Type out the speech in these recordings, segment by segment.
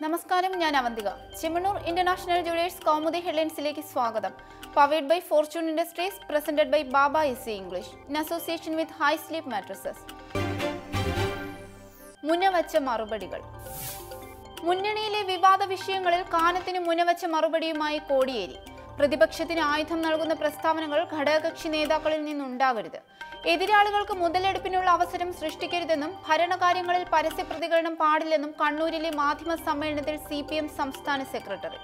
നമസ്കാരം, ഞാൻ Avantika. Chemmanur international jewellers Kaumudi ഹെഡ്ലൈൻസിലേക്ക് സ്വാഗതം. Powered by fortune industries, presented by Baba easy English in association with high sleep mattresses. മുന്നവച്ച മറുപടികൾ. മുന്നണിയിലെ വിവാദ വിഷയങ്ങളിൽ കാനത്തിന് മുന്നവച്ച മറുപടിയുമായി കോടിയേരി. പ്രതിപക്ഷത്തിന് ആയുധം നൽകുന്ന പ്രസ്താവനകൾ ഘടകകക്ഷി നേതാക്കളിൽ നിന്നുണ്ടാകരുത്. എതിരാളികൾക്ക് മുതലെടുപ്പിനുള്ള അവസരം സൃഷ്ടിക്കരുതെന്നും ഭരണകാര്യങ്ങളിൽ പരസ്യ പ്രതികരണം പാടില്ലെന്നും കണ്ണൂരിലെ മാധ്യമ സമ്മേളനത്തിൽ CPM സംസ്ഥാന സെക്രട്ടറി.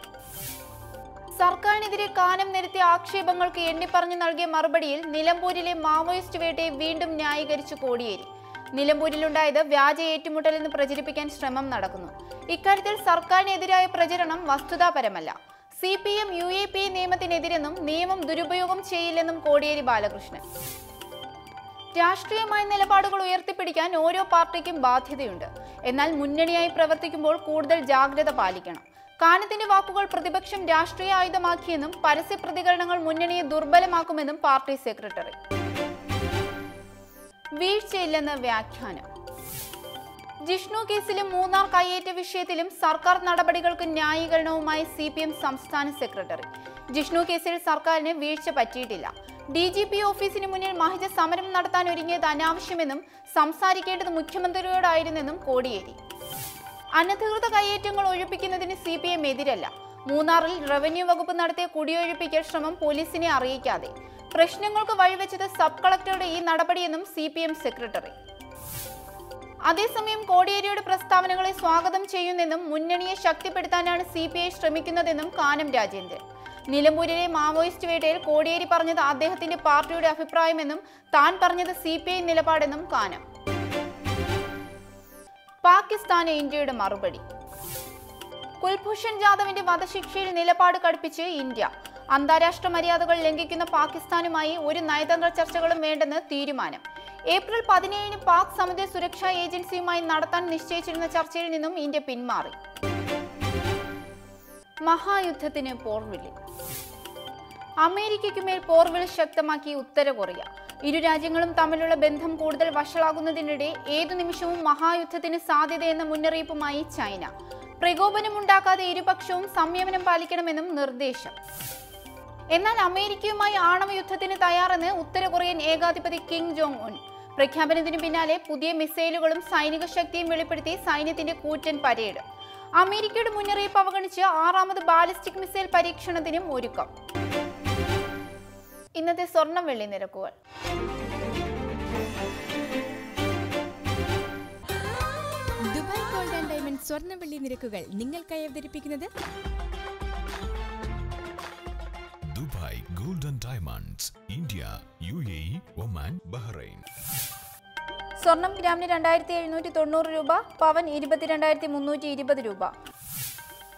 സർക്കാരിനെതിരെ കാനം നിരത്തിയ ആക്ഷേപങ്ങൾക്ക് എണ്ണിപ്പറഞ്ഞു നൽകിയ മറുപടിയിൽ നിലമ്പൂരിലെ മാവോയിസ്റ്റ് വേട്ടയെ വീണ്ടും ന്യായീകരിച്ചു കോടിയേരി. നിലമ്പൂരിലുണ്ടായത് വ്യാജ ഏറ്റുമുട്ടലെന്ന് പ്രചരിപ്പിക്കാൻ ശ്രമം നടക്കുന്നു. ഇക്കാര്യത്തിൽ സർക്കാരിനെതിരായ പ്രചരണം വസ്തുതാപരമല്ല. CPM UAP നിയമത്തിനെതിരെന്നും നിയമം ദുരുപയോഗം ചെയ്യില്ലെന്നും കോടിയേരി ബാലകൃഷ്ണൻ. രാഷ്ട്രീയമായ നിലപാടുകൾ ഉയർത്തിപ്പിടിക്കാൻ ഓരോ പാർട്ടിക്കും ബാധ്യതയുണ്ട്. എന്നാൽ മുന്നണിയായി പ്രവർത്തിക്കുമ്പോൾ കൂടുതൽ ജാഗ്രത പാലിക്കണം. കാനത്തിന്റെ വാക്കുകൾ പ്രതിപക്ഷം രാഷ്ട്രീയ ആയുധമാക്കിയെന്നും പരസ്യ പ്രതികരണങ്ങൾ മുന്നണിയെ ദുർബലമാക്കുമെന്നും പാർട്ടി സെക്രട്ടറി. വീഴ്ചയില്ലെന്ന് വ്യാഖ്യാനം. ജിഷ്ണു കേസിലും മൂന്നാർ കയ്യേറ്റ വിഷയത്തിലും സർക്കാർ നടപടികൾക്ക് ന്യായീകരണവുമായി CPM സംസ്ഥാന സെക്രട്ടറി. ജിഷ്ണു കേസിൽ സർക്കാരിന് വീഴ്ച പറ്റിയിട്ടില്ല. DGP ഓഫീസിന് മുന്നിൽ മഹിജ സമരം നടത്താൻ ഒരുങ്ങിയത് അനാവശ്യമെന്നും സംസാരിക്കേണ്ടത് മുഖ്യമന്ത്രിയോടായിരുന്നെന്നും കോടിയേരി. അനധികൃത കയ്യേറ്റങ്ങൾ ഒഴിപ്പിക്കുന്നതിന് CPM എതിരല്ല. മൂന്നാറിൽ റവന്യൂ വകുപ്പ് നടത്തിയ കുടിയൊഴിപ്പിക്കൽ ശ്രമം പോലീസിനെ അറിയിക്കാതെ പ്രശ്നങ്ങൾക്ക് വഴിവെച്ചത് സബ് കളക്ടറുടെ ഈ നടപടിയെന്നും CPM സെക്രട്ടറി. അതേസമയം കോടിയേരിയുടെ പ്രസ്താവനകളെ സ്വാഗതം ചെയ്യുന്നെന്നും മുന്നണിയെ ശക്തിപ്പെടുത്താനാണ് CPI ശ്രമിക്കുന്നതെന്നും കാനം രാജേന്ദ്രൻ. നിലമ്പൂരിലെ മാവോയിസ്റ്റ് വേട്ടയിൽ കോടിയേരി പറഞ്ഞത് അദ്ദേഹത്തിന്റെ പാർട്ടിയുടെ അഭിപ്രായമെന്നും താൻ പറഞ്ഞത് CPI നിലപാടെന്നും കാനം. പാകിസ്ഥാന് ഇന്ത്യയുടെ മറുപടി. കുൽഭൂഷൺ ജാദവിന്റെ വധശിക്ഷയിൽ നിലപാട് കടുപ്പിച്ച് ഇന്ത്യ. അന്താരാഷ്ട്ര മര്യാദകൾ ലംഘിക്കുന്ന പാകിസ്ഥാനുമായി ഒരു നയതന്ത്ര ചർച്ചകളും വേണ്ടെന്ന് തീരുമാനം. ഏപ്രിൽ 17-ന് പാക് സമുദ്ര സുരക്ഷാ ഏജൻസിയുമായി നടത്താൻ നിശ്ചയിച്ചിരുന്ന ചർച്ചയിൽ നിന്നും ഇന്ത്യ പിന്മാറി. മഹായുദ്ധത്തിന് പോർവിളി. അമേരിക്കയ്ക്കുമേൽ പോർവിളി ശക്തമാക്കി ഉത്തര കൊറിയ. ഇരു രാജ്യങ്ങളും തമ്മിലുള്ള ബന്ധം കൂടുതൽ വഷളാകുന്നതിനിടെ ഏതു നിമിഷവും മഹായുദ്ധത്തിന് സാധ്യതയെന്ന മുന്നറിയിപ്പുമായി ചൈന. പ്രകോപനമുണ്ടാക്കാതെ ഇരുപക്ഷവും സംയമനം പാലിക്കണമെന്നും നിർദ്ദേശം. എന്നാൽ അമേരിക്കയുമായി ആണവ യുദ്ധത്തിന് തയ്യാറെന്ന് ഉത്തര കൊറിയൻ ഏകാധിപതി കിം ജോങ് ഉൻ. പ്രഖ്യാപനത്തിനു പിന്നാലെ പുതിയ മിസൈലുകളും സൈനിക ശക്തിയും വെളിപ്പെടുത്തി സൈന്യത്തിന്റെ കൂറ്റൻ പരേഡ്. അമേരിക്കയുടെ മുന്നറിയിപ്പ് അവഗണിച്ച് 6ാമത് ബാലിസ്റ്റിക് മിസൈൽ പരീക്ഷണത്തിനും ഒരുക്കം. ഇന്നത്തെ സ്വർണം വെള്ളി നിരക്കുകൾ. ദുബായ് ഗോൾഡ് ആൻഡ് ഡയമണ്ട് സ്വർണ്ണ വെള്ളി നിരക്കുകൾ നിങ്ങൾക്കായി അവതരിപ്പിക്കുന്നത് Dubai gold and diamonds, India, UAE, Oman, Bahrain. സ്വർണം ഗ്രാമിന് 2790 രൂപ, പവൻ 22,320 രൂപ,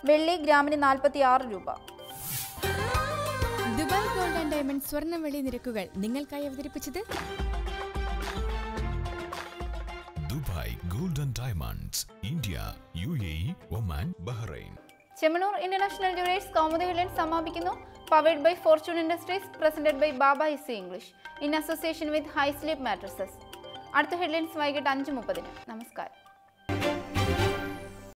വെള്ളി ഗ്രാമിന് 46 രൂപ. ദുബായ് ഗോൾഡ് ആൻഡ് ഡയമണ്ട് സ്വർണ്ണ വെള്ളി നിരക്കുകൾ നിങ്ങൾക്കായി അവതരിപ്പിച്ചത് Dubai gold and diamonds, India, UAE, Oman, Bahrain. Chemmanur international jewellers Kaumudi headlines സമാപിക്കുന്നു. Powered by fortune industries, presented by Baba easy English in association with high sleep mattresses. അടുത്ത ഹെഡ്ലൈൻസ് വൈകിട്ട് 5:30. നമസ്കാരം.